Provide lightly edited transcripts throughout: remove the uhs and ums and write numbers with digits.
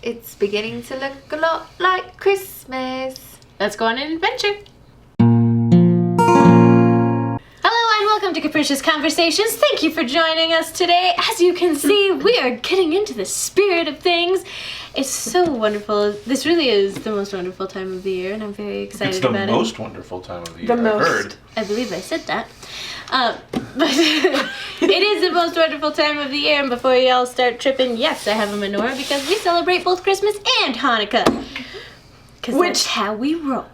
It's beginning to look a lot like Christmas. Let's go on an adventure. Hello and welcome to Capricious Conversations. Thank you for joining us today. As you can see, we are getting into the spirit of things. It's so wonderful. This really is the most wonderful time of the year, and I'm very excited about it. It's the most wonderful time of the year, I've heard. I believe I said that. But it is the most wonderful time of the year, and before y'all start tripping, yes, I have a menorah because we celebrate both Christmas and Hanukkah. Because that's how we roll.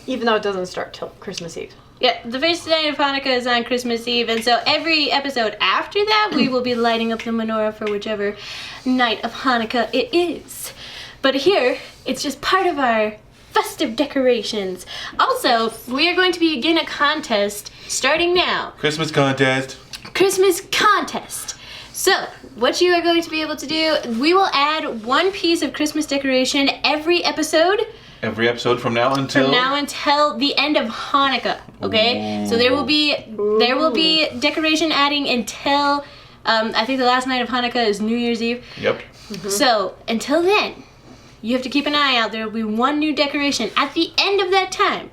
Even though it doesn't start till Christmas Eve. Yeah, the first night of Hanukkah is on Christmas Eve, and so every episode after that, we will be lighting up the menorah for whichever night of Hanukkah it is. But here, it's just part of our festive decorations. Also, we are going to begin a contest starting now. Christmas contest. Christmas contest. So, what you are going to be able to do, we will add one piece of Christmas decoration every episode. Every episode from now until the end of Hanukkah. Okay, so there will be decoration adding until I think the last night of Hanukkah is New Year's Eve. Yep. Mm-hmm. So until then, you have to keep an eye out. There will be one new decoration at the end of that time.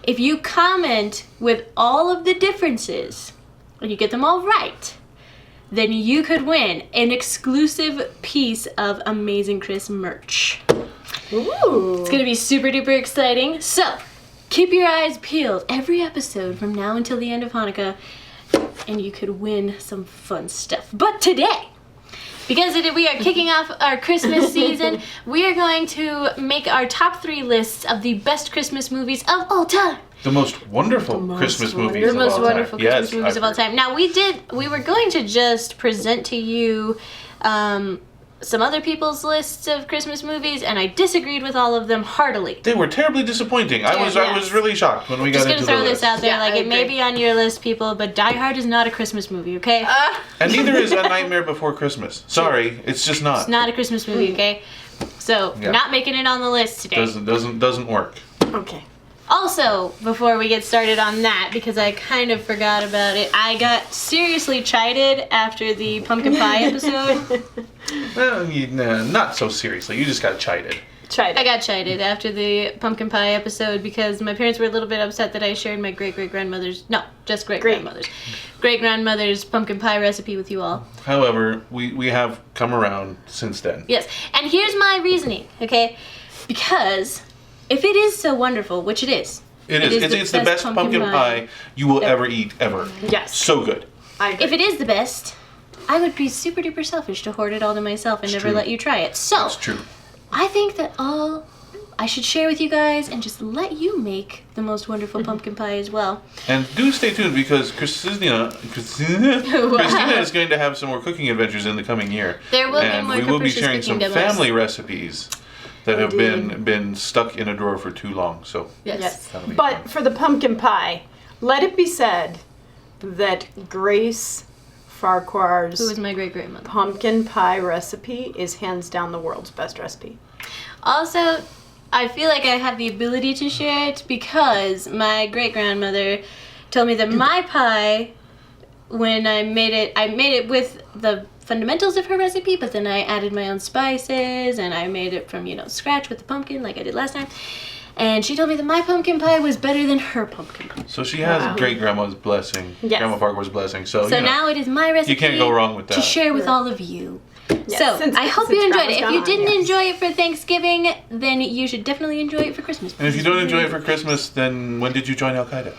If you comment with all of the differences and you get them all right, then you could win an exclusive piece of Amazing Chris merch. Ooh. It's gonna be super duper exciting. So, keep your eyes peeled every episode from now until the end of Hanukkah, and you could win some fun stuff. But today, because we are kicking off our Christmas season, we are going to make our top 3 lists of the best Christmas movies of all time. The most wonderful Christmas movies The of most all wonderful time. Christmas movies of all time. Now, we were going to just present to you some other people's lists of Christmas movies, and I disagreed with all of them heartily. They were terribly disappointing. I was really shocked when we got into the list. Just gonna throw this out there, Yeah, it may be on your list, people, but Die Hard is not a Christmas movie, okay? And neither is A Nightmare Before Christmas. Sorry, it's just not. It's not a Christmas movie, okay? So, Yeah. not making it on the list today. Doesn't work. Okay. Also, before we get started on that, because I kind of forgot about it, I got seriously chided after the pumpkin pie episode. Well, not so seriously. You just got chided. I got chided after the pumpkin pie episode because my parents were a little bit upset that I shared my great-grandmother's pumpkin pie recipe with you all. However, we have come around since then. Yes, and here's my reasoning, okay? Because if it is so wonderful, which it is. It's the best pumpkin pie you will ever eat, ever. Yes. So good. I agree. If it is the best, I would be super duper selfish to hoard it all to myself and never true. let you try it. So, That's true. I think that I should share with you guys and just let you make the most wonderful pumpkin pie as well. And do stay tuned because Christina is going to have some more cooking adventures in the coming year. There will be and more we will be Capricious sharing cooking some demos. family recipes that have been stuck in a drawer for too long. So Yes. that'll be But fun. for the pumpkin pie, let it be said that Grace Farquhar's Who was my great-grandmother. pumpkin pie recipe is hands down the world's best recipe. Also, I feel like I have the ability to share it because my great-grandmother told me that my pie, when I made it with the fundamentals of her recipe, but then I added my own spices and I made it from, scratch with the pumpkin like I did last time. And she told me that my pumpkin pie was better than her pumpkin pie. So she has great grandma's blessing, Yes. Grandma Farquhar's blessing. So Now it is my recipe you can't go wrong with that. to share with all of you. Yes, So, since- I hope since you enjoyed Grandma's it. If gone you on, didn't yes. enjoy it for Thanksgiving, then you should definitely enjoy it for Christmas. And if you don't enjoy it for Christmas, then when did you join Al Qaeda?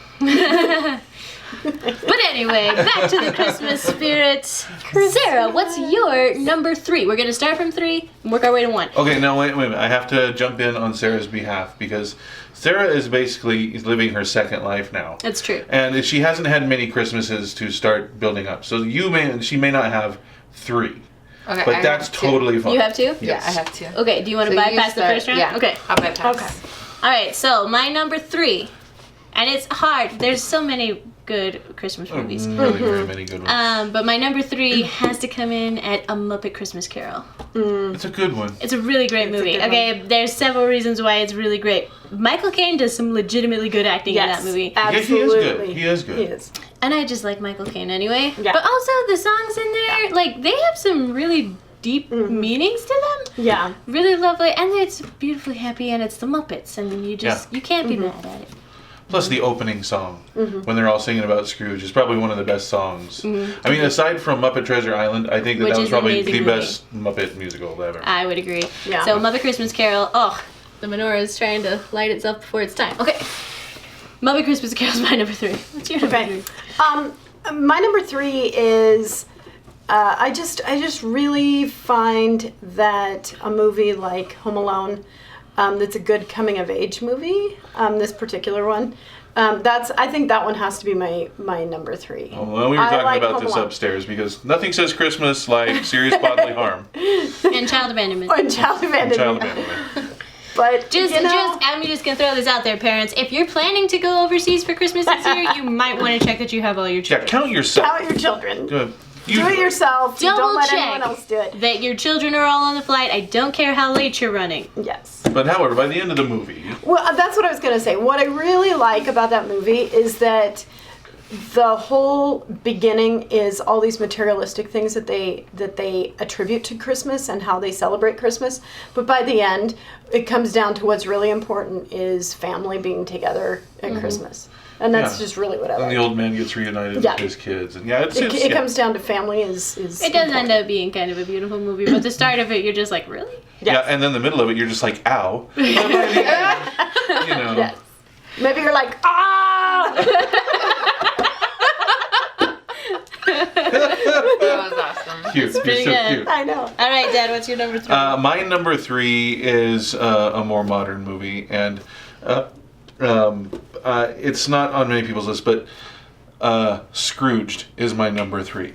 But anyway, back to the Christmas spirit. Sarah, what's your number 3? We're going to start from 3 and work our way to 1. Okay, now wait a minute. I have to jump in on Sarah's behalf because Sarah is basically living her second life now. That's true. And she hasn't had many Christmases to start building up. So she may not have 3. Okay, But I that's have 2. totally fine. You have 2? Yeah, Yes. I have 2. Okay, do you want to So you bypass the start- first round? Yeah. Okay. I'll bypass. Okay. All right, so my number 3. And it's hard. There's so many good Christmas movies. Really very many good ones. But my number 3 has to come in at A Muppet Christmas Carol. It's a good one. It's a really great movie. good Okay, there's several reasons why it's really great. Michael Caine does some legitimately good acting in that movie. Absolutely. He is good. He is. And I just like Michael Caine anyway. Yeah. But also the songs in there, like, they have some really deep meanings to them. Yeah. Really lovely, and it's beautifully happy, and it's the Muppets, and you can't be mad at it. Plus the opening song, when they're all singing about Scrooge, is probably one of the best songs. I mean, aside from Muppet Treasure Island, I think that Which was is probably an the amazing best Muppet musical ever. I would agree. Yeah. So Muppet Christmas Carol. Oh, the menorah is trying to light itself before it's time. Okay. Muppet Christmas Carol is my number 3. What's your number Okay. 3? My number 3 is I just really find that a movie like Home Alone, that's a good coming of age movie. This particular one, I think that one has to be my number 3. Well, we were I talking like about Home this Alone. upstairs because nothing says Christmas like serious bodily harm And child abandonment. And Child and Abandonment. child abandonment. But I'm just gonna throw this out there, parents. If you're planning to go overseas for Christmas this year, you might want to check that you have all your Yeah, children. count yourself. count your children. Good. Do it yourself. Double Don't let check. anyone else do it. That your children are all on the flight. I don't care how late you're running. Yes. But however, by the end of the movie, Well, that's what I was going to say. What I really like about that movie is that the whole beginning is all these materialistic things that they attribute to Christmas and how they celebrate Christmas. But by the end, it comes down to what's really important is family being together at Christmas. And that's Yeah. just really what I and like. the old man gets reunited Yeah. with his kids, and yeah, It yeah. comes down to family is It does end important. up being kind of a beautiful movie, but the start of it, you're just like, really? Yeah, and then the middle of it, you're just like, ow. But by the end, you know. Yes. Maybe you're like, ah! That was awesome. Cute. You're pretty so good. cute. I know. All right, Dad, what's your number 3? My number 3 is a more modern movie, and it's not on many people's list, but Scrooged is my number 3.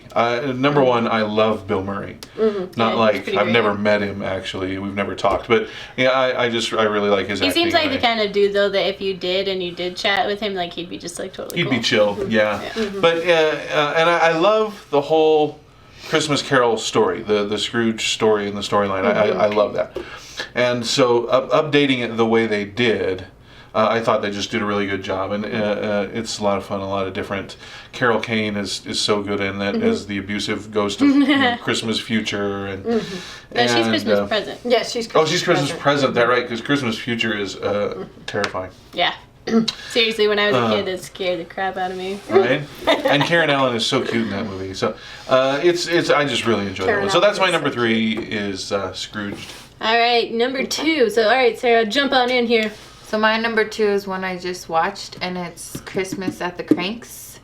Number 1, I love Bill Murray. Not Yeah, he's like pretty I've great. never met him actually. We've never talked, but yeah, I really like his He acting. seems like and the kind of dude, though, that if you did and you did chat with him, like, he'd be just, like, totally He'd cool. be chill, yeah. But and I love the whole Christmas Carol story, the Scrooge story and the storyline. I love that. And so updating it the way they did, I thought they just did a really good job, and it's a lot of fun. A lot of different. Carol Kane is so good in that as the abusive ghost of Christmas future, and No, she's Christmas present. Yeah, she's Oh, she's Christmas present. That right? Because Christmas future is terrifying, Yeah. Seriously, when I was a kid, it scared the crap out of me. right? And Karen Allen is so cute in that movie. So it's I just really enjoy that Karen one. So that's my Allen is number so 3 is Scrooged. All right, number 2. So, all right, Sarah, jump on in here. So my number 2 is one I just watched, and it's Christmas at the Cranks.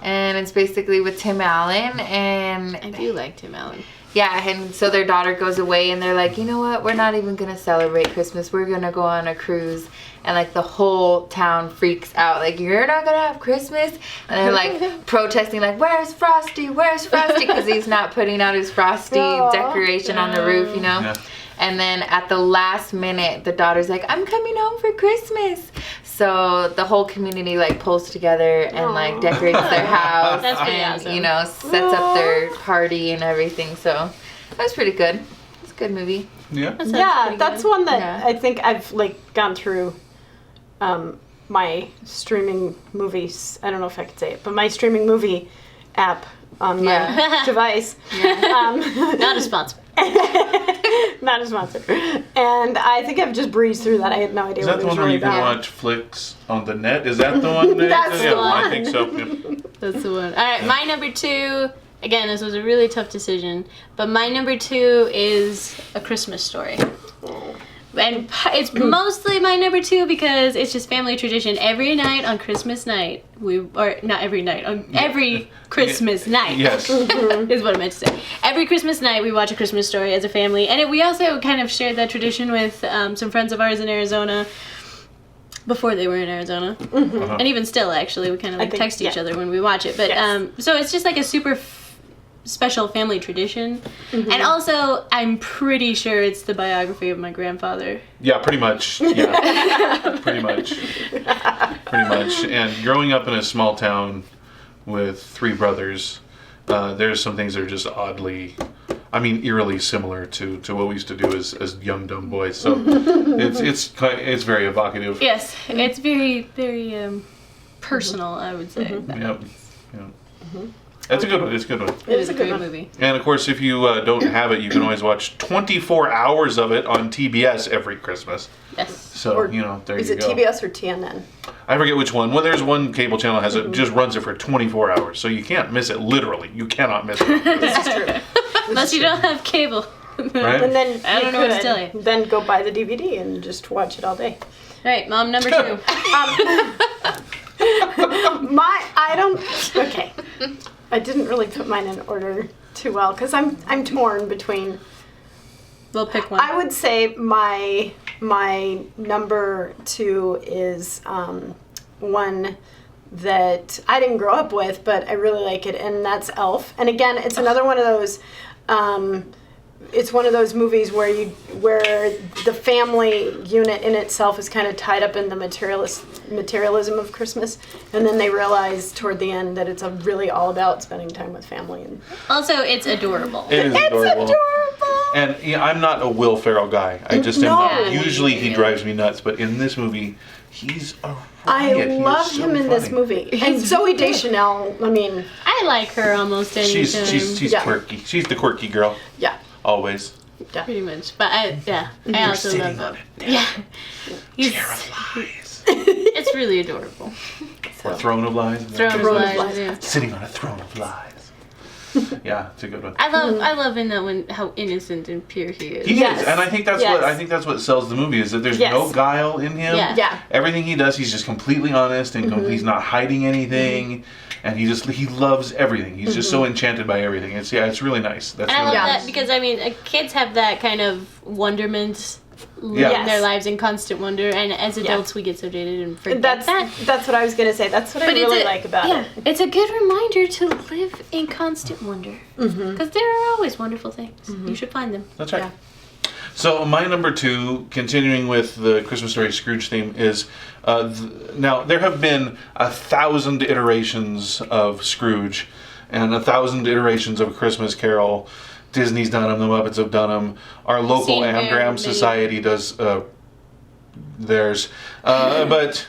And it's basically with Tim Allen, and I do like Tim Allen. yeah, and so their daughter goes away, and they're like, you know what, we're not even gonna celebrate Christmas, we're gonna go on a cruise. And like the whole town freaks out, like, you're not gonna have Christmas? And they're like protesting, like, where's Frosty, because he's not putting out his Frosty Aw. decoration on the roof, you know. Yeah. And then at the last minute, the daughter's like, I'm coming home for Christmas. So the whole community like pulls together and like decorates their house That's pretty and, awesome. you know, sets up their party and everything. So that was pretty good. It's a good movie. Yeah. Sounds Yeah, pretty that's good. one that Yeah. I think I've like gone through my streaming movies. I don't know if I could say it, but my streaming movie app on my Yeah. device. Not a sponsor. Not a sponsor. And I think I've just breezed through that. I had no idea Is what that it the was one where really you can about. watch flicks on the net? Is that the one? That's the yeah, one. I think so. Yeah. That's the one. All right, my number 2. Again, this was a really tough decision, but my number 2 is A Christmas Story. And it's mostly my number 2 because it's just family tradition. Every night on Christmas night, or not every night, on every Christmas night. Yes. Is what I meant to say. Every Christmas night, we watch A Christmas Story as a family, and we also kind of shared that tradition with some friends of ours in Arizona before they were in Arizona, and even still, actually, we kind of like think- text each yeah. other when we watch it. But Yes. so it's just like a super special family tradition, and also I'm pretty sure it's the biography of my grandfather. Yeah, pretty much. Yeah, pretty much. Pretty much. And growing up in a small town with 3 brothers, there's some things that are just oddly, eerily similar to what we used to do as young dumb boys. So it's very evocative. Yes, it's very very personal, I would say. Yep. Yep. That's a good one. It's a good one. It is a great movie. And of course, if you don't have it, you can always watch 24 hours of it on TBS every Christmas. Yes. So, Or there Is you it go. TBS or TNN? I forget which one. Well, there's one cable channel that has it, just runs it for 24 hours. So you can't miss it, literally. You cannot miss it. This is true. Unless you don't have cable. Right? And then I don't know what to tell you. Then go buy the DVD and just watch it all day. Right, Mom, number 2. Okay. I didn't really put mine in order too well because I'm torn between. We'll pick one. I would say my number 2 is one that I didn't grow up with, but I really like it, and that's Elf. And again, it's another one of those. It's one of those movies where the family unit in itself is kind of tied up in the materialism of Christmas, and then they realize toward the end that it's really all about spending time with family. And Also, it's adorable. It is adorable. adorable. And I'm not a Will Ferrell guy. I just am No. not. Usually he drives me nuts, but in this movie, he's a I riot. He is love so him in this funny. movie, and Zooey Deschanel. I mean, I like her almost any time. She's Yeah. quirky. She's the quirky girl. yeah, Always. yeah. Pretty much. But I You're also sitting love on him. it. Yeah. He's, Chair of lies. it's really adorable. Or throne of lies. Throne of Throne of Lies, Lies. yeah. Sitting on a throne of lies. Yeah, it's a good one. I love in that one how innocent and pure he is. He Yes. is, and I think that's Yes. what sells the movie is that there's Yes. no guile in him. Yeah. Yeah. Everything he does, he's just completely honest and he's not hiding anything, and he loves everything. He's just so enchanted by everything. It's really nice. That's And I love really Yeah. that because kids have that kind of wonderment living Yeah. their lives in constant wonder, and as adults we get so jaded and forget That's that. that's what I was gonna say. That's what I really like about it. It's a good reminder to live in constant wonder because there are always wonderful things. You should find them. That's right. Yeah. So my number 2, continuing with the Christmas Story Scrooge theme, is now there have been 1,000 iterations of Scrooge and 1,000 iterations of A Christmas Carol. Disney's done them, the Muppets have done them. Our local Seen very Amgram many. Society does theirs. But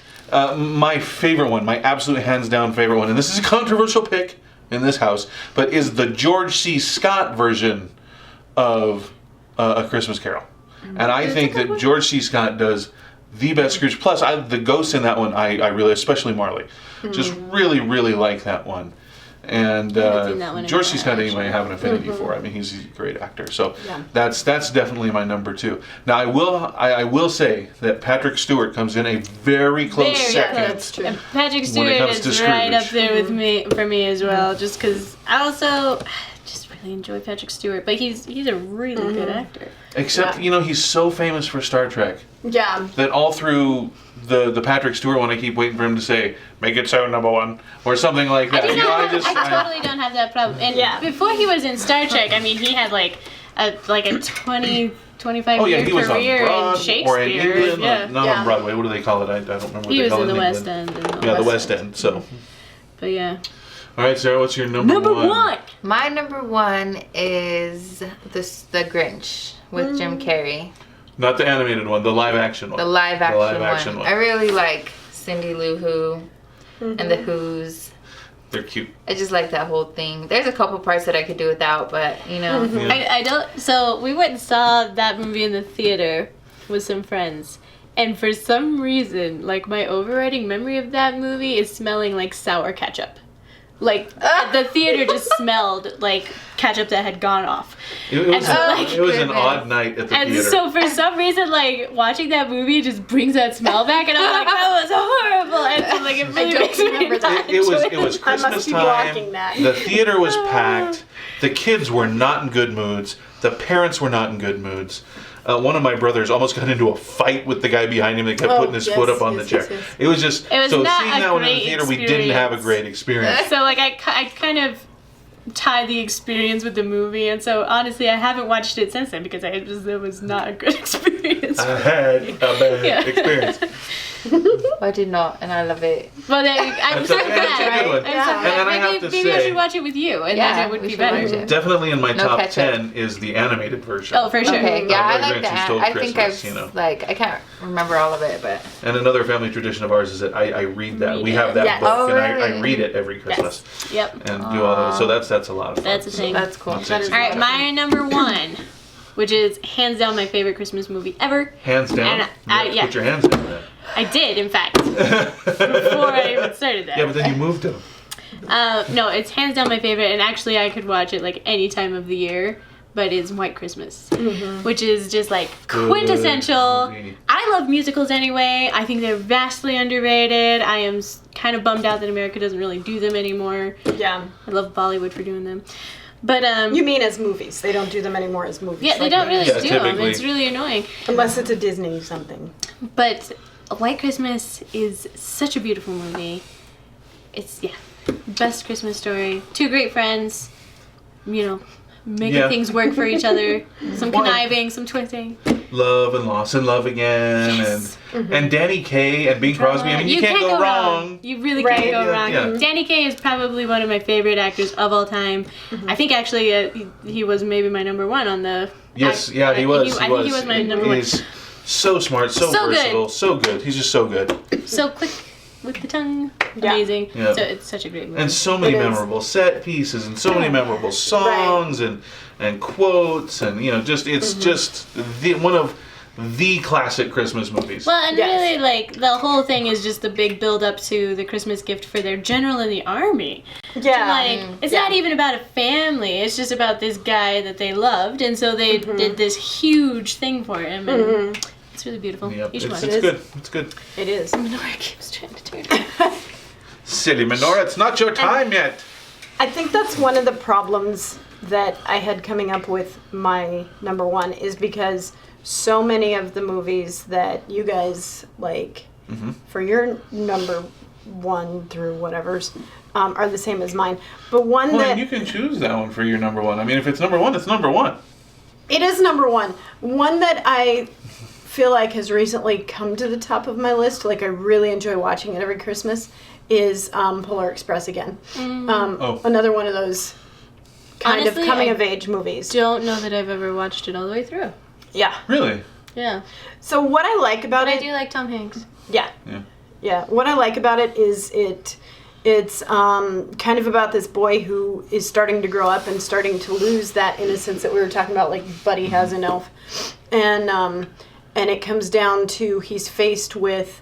my favorite one, my absolute hands down favorite one, and this is a controversial pick in this house, but is the George C. Scott version of A Christmas Carol. And I think that George C. Scott does the best Scrooge. Plus, the ghosts in that one, I really, especially Marley, just really, really like that one. And haven't seen that one in George a C. while, Scott, anyway, I actually. have an affinity for. I mean, he's a great actor. So Yeah. that's definitely my number 2. Now, I will say that Patrick Stewart comes in a very close Very second. That's true. And Patrick When it Stewart comes to is right Scrooge. up there with me for me as well, just because I also just really enjoy Patrick Stewart, but he's a really good actor. Except, Yeah. he's so famous for Star Trek Yeah. that all through the Patrick Stewart one, I keep waiting for him to say, "Make it so, number 1," or something like that. I I totally don't have that problem. And Yeah. before he was in Star Trek, I mean, he had like a 25 Oh yeah, year he was on career in Broadway Shakespeare. or in England, yeah. not Yeah. on Broadway. What do they call it? I don't remember. He what they was call in it the West England. End. And Yeah, the West West End. So, But yeah. all right, Sarah, what's your number one? My number 1 is the Grinch with Jim Carrey. Not the animated one, the live action one. The live action, live-action one. I really like Cindy Lou Who and the Who's. They're cute. I just like that whole thing. There's a couple parts that I could do without, but Yeah. I don't. So we went and saw that movie in the theater with some friends. And for some reason, like my overriding memory of that movie is smelling like sour ketchup. Like the theater just smelled like ketchup that had gone off. It was, And so, like, it was an goodness. odd night at the And theater. so for some reason, like watching that movie just brings that smell back, and I'm like, that was horrible. And so like it really don't makes me remember that. not it was enjoy it was I must Christmas be time. blocking that. The theater was packed. The kids were not in good moods. The parents were not in good moods. One of my brothers almost got into a fight with the guy behind him that kept Oh, putting his yes, foot up on yes, the chair. yes, yes. It was just It was so not seeing a that one in the great theater. We didn't have a experience. great experience. So like I kind of tie the experience with the movie, and so honestly, I haven't watched it since then because it was not a good experience. I had a bad experience. I did not, and I love it. Well, I'm so glad. That's a good one. I'm so Yeah. glad. And I have to Maybe I say- should watch it with you, and Yeah, then it would we be should better. watch it. Definitely in my No top ketchup. 10 is the animated version. Oh, for sure. Okay, yeah, I Where like Grinch that. Stole I think Christmas, I've you know. like I can't remember all of it, but And another family tradition of ours is that I read that. Read We it. have that Yes. book, Oh, and I really? read it every Christmas Yep. and do all those. So that's a lot of fun. That's the thing. that's cool. That's That is it. All right, cool. my number one, which is hands down my favorite Christmas movie ever. Hands down. And You have to yeah. Put your hands down. I did, in fact, before I even started that. Yeah, but then you moved them. No, it's hands down my favorite, and actually I could watch it like any time of the year. But it's White Christmas, which is just like quintessential. movie. I love musicals anyway. I think they're vastly underrated. I am kind of bummed out that America doesn't really do them anymore. Yeah. I love Bollywood for doing them. But You mean as movies? They don't do them anymore as movies. yeah, they like don't really Yeah, do them. typically. It's really annoying. unless it's a Disney something. But White Christmas is such a beautiful movie. It's best Christmas story. Two great friends, making Yeah. things work for each other. Some Well, conniving, some twisting. Love and loss and love again, Yes. and Danny Kaye and Bing Crosby. I mean, you can't go wrong. You really Right. can't go wrong. Yeah. Danny Kaye is probably one of my favorite actors of all time. I think actually he was maybe my number one on the. Yes, yeah, he was. I think he was my number one. He's so smart, so So good. versatile, so good. He's just so good, So quick with the tongue. Yeah. Amazing. Yeah. So it's such a great movie. and so many It is. memorable set pieces, and so many memorable songs and quotes, and just it's just one of the classic Christmas movies. Well, and Yes. really, like, the whole thing is just a big build up to the Christmas gift for their general in the army. Yeah. Like, it's not even about a family, it's just about this guy that they loved, and so they did this huge thing for him, and it's really beautiful. Yep, You should it's watch it. good. It's good. It is. Menorah keeps trying to turn. Silly Menorah, it's not your time yet. I think that's one of the problems that I had coming up with my number one is because so many of the movies that you guys like for your number one through whatever's are the same as mine. But one Well, that you can choose that one for your number one. I mean, if it's number one, it's number one. it is number one. One that I feel like has recently come to the top of my list. Like I really enjoy watching it every Christmas. Is Polar Express again. Another one of those kind Honestly, of coming I of age movies. Don't know that I've ever watched it all the way through. Yeah. Really? Yeah. So what I like about But I it, do like Tom Hanks. yeah, Yeah. what I like about it is it's kind of about this boy who is starting to grow up and starting to lose that innocence that we were talking about, like Buddy has in Elf, and it comes down to he's faced with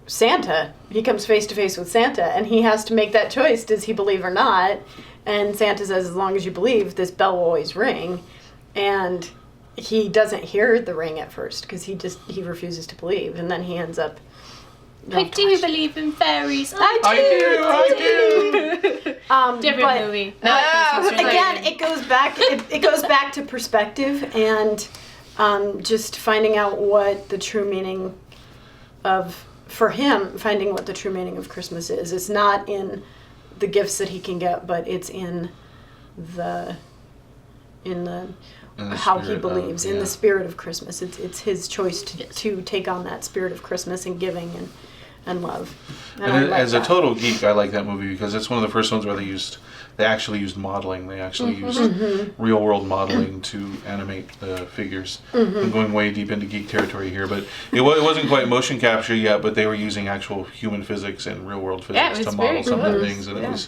Santa. He comes face to face with Santa, and he has to make that choice: does he believe or not? And Santa says, as long as you believe, this bell will always ring, and he doesn't hear the ring at first because he refuses to believe, and then he ends up. I do believe in fairies. I do. Different but movie. Again, it goes back. It goes back to perspective and just finding out what the true meaning of for him finding what the true meaning of Christmas is. It's not in the gifts that he can get, but it's in the how he spirit believes of, in yeah. the spirit of Christmas. It's his choice to take on that spirit of Christmas and giving and love. And I And like as a that. total geek, I like that movie because it's one of the first ones where they actually used modeling. They actually used real world modeling to animate the figures. I'm going way deep into geek territory here, but it wasn't quite motion capture yet, but they were using actual human physics and real world Yeah, it physics to was very model some of the cool. things, and it was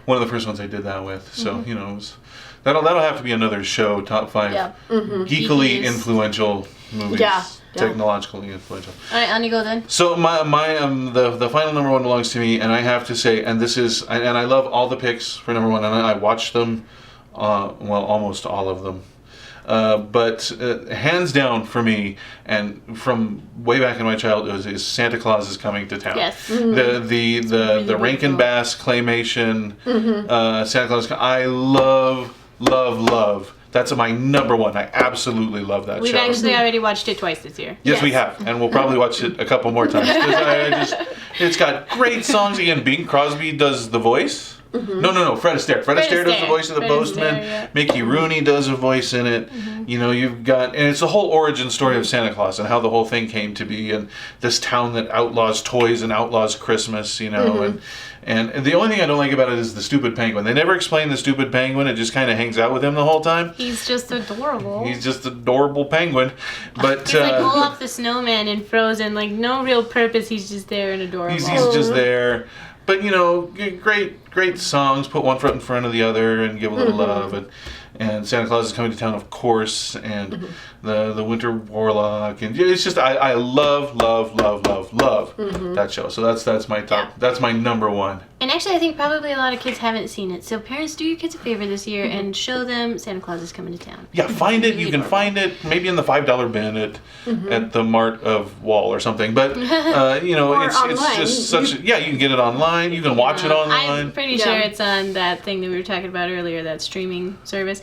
one of the first ones I did that with. So it was that'll have to be another show, top 5 Yeah. geekily Geekies. influential movies. Yeah. Technologically influential. All right, on you go then. So my the final number one belongs to me, and I have to say, and this is, and I love all the picks for number one, and I watched them, almost all of them, but hands down for me, and from way back in my childhood, is Santa Claus is Coming to Town. Yes. The Rankin Bass claymation, Santa Claus. I love. That's my number one. I absolutely love that We've show. actually already watched it twice this year. Yes, we have, and we'll probably watch it a couple more times. 'Cause it's got great songs. Again, Bing Crosby does the voice. No, Fred Astaire. Fred Astaire does the Astaire. voice of the Fred postman. Astaire, yeah. Mickey Rooney does a voice in it. You know, you've got, and it's the whole origin story of Santa Claus and how the whole thing came to be, and this town that outlaws toys and outlaws Christmas, you know, and the only thing I don't like about it is the stupid penguin. They never explain the stupid penguin. It just kind of hangs out with him the whole time. He's just adorable. He's just an adorable penguin. But He's like Olaf the Snowman in Frozen, like no real purpose. He's just there and adorable. he's just there. But you know, great songs. Put one foot in front of the other and give a little love. And Santa Claus is coming to town, of course. And the Winter Warlock, and it's just I love that show. So that's my top. Yeah. That's my number one. And actually, I think probably a lot of kids haven't seen it. So parents, do your kids a favor this year and show them Santa Claus is coming to town. Yeah, find it. You can adorable. find it maybe in the $5 bin at the Mart of Wall or something. But you know, Or it's online. just such. You can get it online. You can watch it I'm online. pretty Yeah. sure it's on that thing that we were talking about earlier, that streaming service.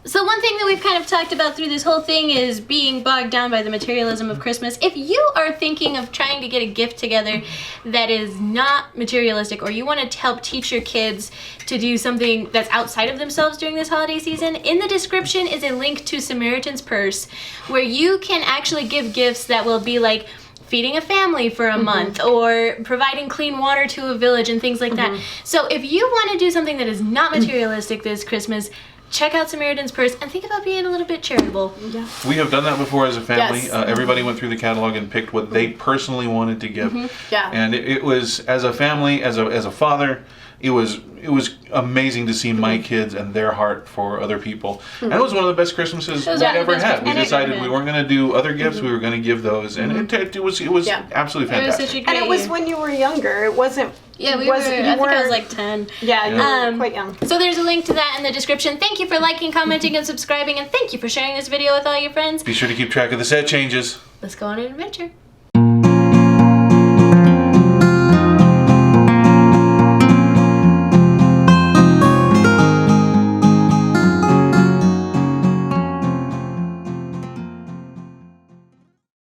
So one thing that we've kind of talked about through this whole thing is being bogged down by the materialism of Christmas. If you are thinking of trying to get a gift together that is not materialistic, or you want to help teach your kids to do something that's outside of themselves during this holiday season, in the description is a link to Samaritan's Purse, where you can actually give gifts that will be like feeding a family for a month, or providing clean water to a village and things like that. So if you want to do something that is not materialistic this Christmas, check out Samaritan's Purse and think about being a little bit charitable. Yeah. We have done that before as a family. Yes. Everybody went through the catalog and picked what they personally wanted to give. Yeah. And it was, as a family, as a father, it was amazing to see my kids and their heart for other people. And it was one of the best Christmases we one of the ever best had. We Christmases decided ever. we weren't going to do other gifts. We were going to give those, and it was Yeah. absolutely It was fantastic. such a great And it was year. when you were younger. It wasn't. Yeah, we was, were, you I think I was were- like 10. Yeah, you Yeah. were quite young. So there's a link to that in the description. Thank you for liking, commenting, and subscribing, and thank you for sharing this video with all your friends. Be sure to keep track of the set changes. Let's go on an adventure.